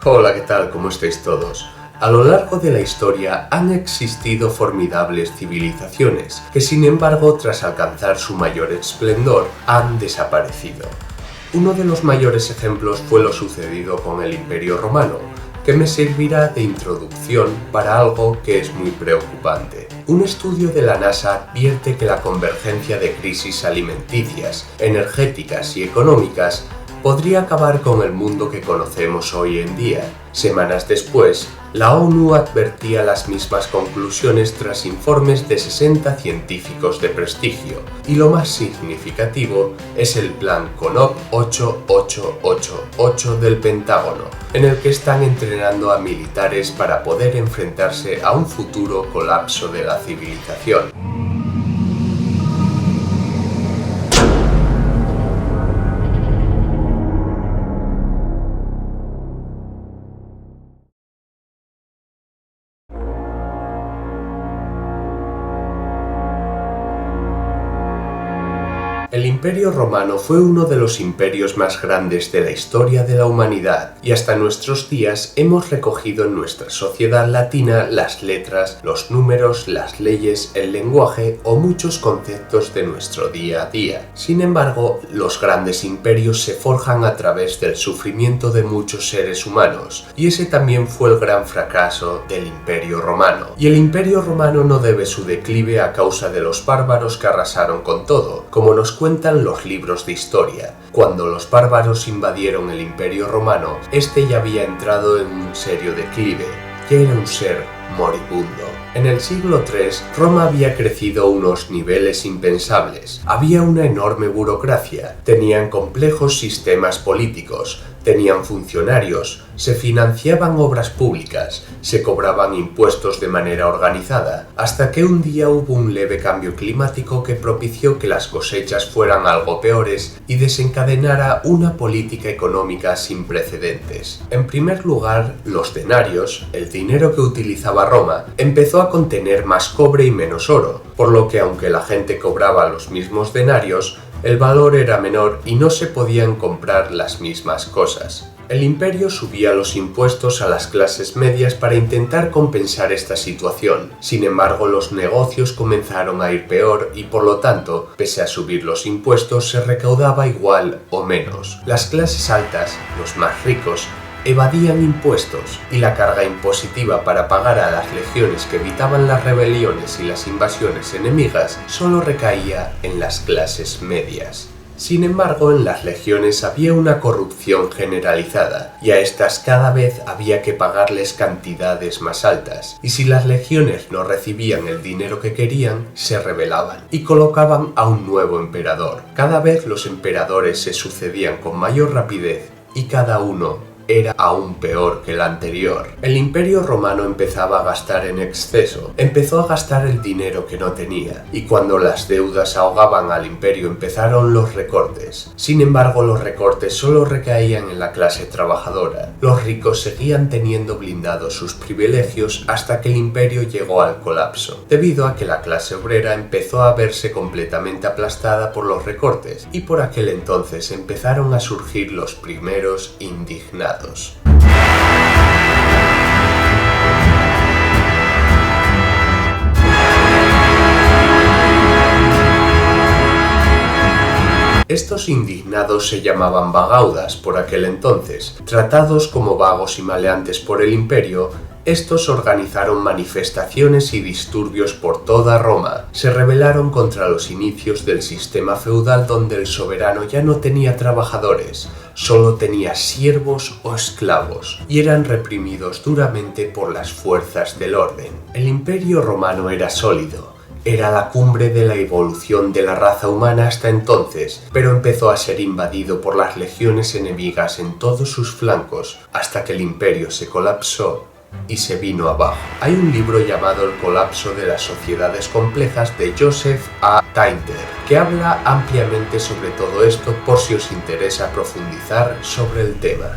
Hola, ¿qué tal? ¿Cómo estáis todos? A lo largo de la historia han existido formidables civilizaciones que, sin embargo, tras alcanzar su mayor esplendor, han desaparecido. Uno de los mayores ejemplos fue lo sucedido con el Imperio Romano, que me servirá de introducción para algo que es muy preocupante. Un estudio de la NASA advierte que la convergencia de crisis alimenticias, energéticas y económicas podría acabar con el mundo que conocemos hoy en día. Semanas después, la ONU advertía las mismas conclusiones tras informes de 60 científicos de prestigio, y lo más significativo es el plan CONOP 8888 del Pentágono, en el que están entrenando a militares para poder enfrentarse a un futuro colapso de la civilización. El Imperio Romano fue uno de los imperios más grandes de la historia de la humanidad, y hasta nuestros días hemos recogido en nuestra sociedad latina las letras, los números, las leyes, el lenguaje o muchos conceptos de nuestro día a día. Sin embargo, los grandes imperios se forjan a través del sufrimiento de muchos seres humanos, y ese también fue el gran fracaso del Imperio Romano. Y el Imperio Romano no debe su declive a causa de los bárbaros que arrasaron con todo, como nos cuentan los libros de historia. Cuando los bárbaros invadieron el Imperio Romano, este ya había entrado en un serio declive, ya era un ser moribundo. En el siglo III, Roma había crecido a unos niveles impensables. Había una enorme burocracia, tenían complejos sistemas políticos, tenían funcionarios, se financiaban obras públicas, se cobraban impuestos de manera organizada, hasta que un día hubo un leve cambio climático que propició que las cosechas fueran algo peores y desencadenara una política económica sin precedentes. En primer lugar, los denarios, el dinero que utilizaba Roma, empezó a contener más cobre y menos oro, por lo que aunque la gente cobraba los mismos denarios, el valor era menor y no se podían comprar las mismas cosas. El imperio subía los impuestos a las clases medias para intentar compensar esta situación. Sin embargo, los negocios comenzaron a ir peor y, por lo tanto, pese a subir los impuestos, se recaudaba igual o menos. Las clases altas, los más ricos, evadían impuestos, y la carga impositiva para pagar a las legiones que evitaban las rebeliones y las invasiones enemigas solo recaía en las clases medias. Sin embargo, en las legiones había una corrupción generalizada, y a estas cada vez había que pagarles cantidades más altas, y si las legiones no recibían el dinero que querían, se rebelaban, y colocaban a un nuevo emperador. Cada vez los emperadores se sucedían con mayor rapidez, y cada uno era aún peor que el anterior. El Imperio Romano empezaba a gastar en exceso, empezó a gastar el dinero que no tenía, y cuando las deudas ahogaban al imperio empezaron los recortes. Sin embargo, los recortes solo recaían en la clase trabajadora. Los ricos seguían teniendo blindados sus privilegios hasta que el imperio llegó al colapso, debido a que la clase obrera empezó a verse completamente aplastada por los recortes, y por aquel entonces empezaron a surgir los primeros indignados. Estos indignados se llamaban vagaudas por aquel entonces. Tratados como vagos y maleantes por el imperio, estos organizaron manifestaciones y disturbios por toda Roma. Se rebelaron contra los inicios del sistema feudal donde el soberano ya no tenía trabajadores, solo tenía siervos o esclavos, y eran reprimidos duramente por las fuerzas del orden. El Imperio Romano era sólido. Era la cumbre de la evolución de la raza humana hasta entonces, pero empezó a ser invadido por las legiones enemigas en todos sus flancos, hasta que el imperio se colapsó y se vino abajo. Hay un libro llamado El colapso de las sociedades complejas de Joseph A. Tainter, que habla ampliamente sobre todo esto por si os interesa profundizar sobre el tema.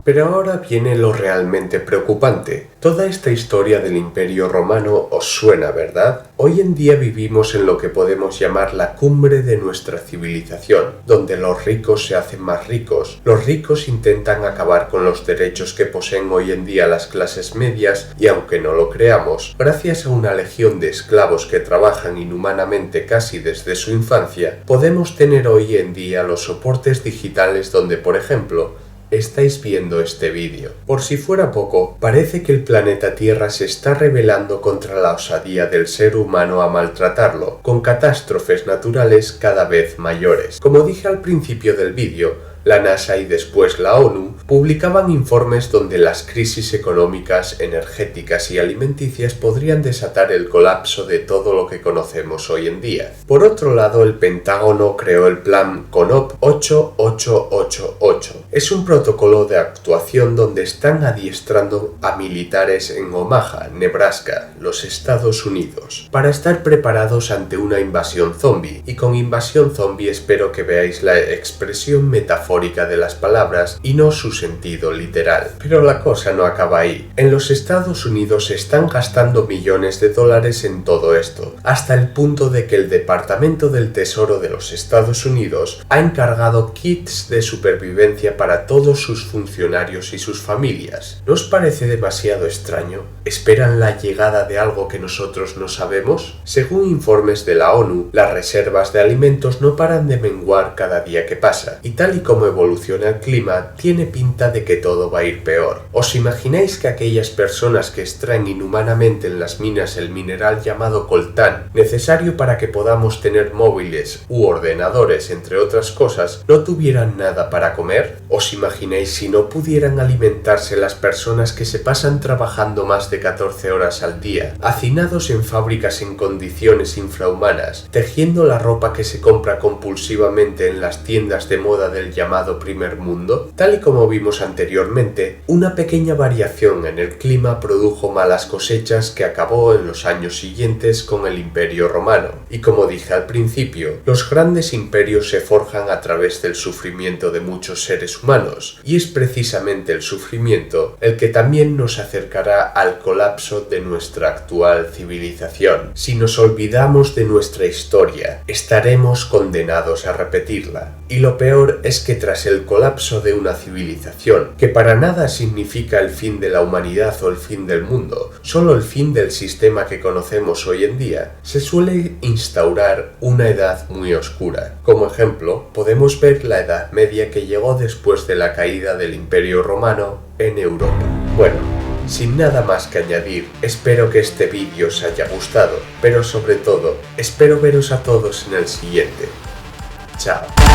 Pero ahora viene lo realmente preocupante. Toda esta historia del Imperio Romano os suena, ¿verdad? Hoy en día vivimos en lo que podemos llamar la cumbre de nuestra civilización, donde los ricos se hacen más ricos, los ricos intentan acabar con los derechos que poseen hoy en día las clases medias y aunque no lo creamos, gracias a una legión de esclavos que trabajan inhumanamente casi desde su infancia, podemos tener hoy en día los soportes digitales donde, por ejemplo, estáis viendo este vídeo. Por si fuera poco, parece que el planeta Tierra se está rebelando contra la osadía del ser humano a maltratarlo, con catástrofes naturales cada vez mayores. Como dije al principio del vídeo, la NASA y después la ONU publicaban informes donde las crisis económicas, energéticas y alimenticias podrían desatar el colapso de todo lo que conocemos hoy en día. Por otro lado, el Pentágono creó el plan CONOP 8888. Es un protocolo de actuación donde están adiestrando a militares en Omaha, Nebraska, los Estados Unidos, para estar preparados ante una invasión zombie. Y con invasión zombie espero que veáis la expresión metafórica de las palabras y no su sentido literal. Pero la cosa no acaba ahí. En los Estados Unidos se están gastando millones de dólares en todo esto, hasta el punto de que el Departamento del Tesoro de los Estados Unidos ha encargado kits de supervivencia para todos sus funcionarios y sus familias. ¿No os parece demasiado extraño? ¿Esperan la llegada de algo que nosotros no sabemos? Según informes de la ONU, las reservas de alimentos no paran de menguar cada día que pasa, y tal y como evoluciona el clima, tiene pinta de que todo va a ir peor. ¿Os imagináis que aquellas personas que extraen inhumanamente en las minas el mineral llamado coltán, necesario para que podamos tener móviles u ordenadores, entre otras cosas, no tuvieran nada para comer? ¿Os imagináis si no pudieran alimentarse las personas que se pasan trabajando más de 14 horas al día, hacinados en fábricas en condiciones infrahumanas, tejiendo la ropa que se compra compulsivamente en las tiendas de moda del llamado primer mundo? Tal y como vimos anteriormente, una pequeña variación en el clima produjo malas cosechas que acabó en los años siguientes con el Imperio Romano. Y como dije al principio, los grandes imperios se forjan a través del sufrimiento de muchos seres humanos, y es precisamente el sufrimiento el que también nos acercará al colapso de nuestra actual civilización. Si nos olvidamos de nuestra historia, estaremos condenados a repetirla. Y lo peor es que tras el colapso de una civilización, que para nada significa el fin de la humanidad o el fin del mundo, solo el fin del sistema que conocemos hoy en día, se suele instaurar una edad muy oscura. Como ejemplo, podemos ver la Edad Media que llegó después de la caída del Imperio Romano en Europa. Bueno, sin nada más que añadir, espero que este vídeo os haya gustado, pero sobre todo, espero veros a todos en el siguiente. Chao.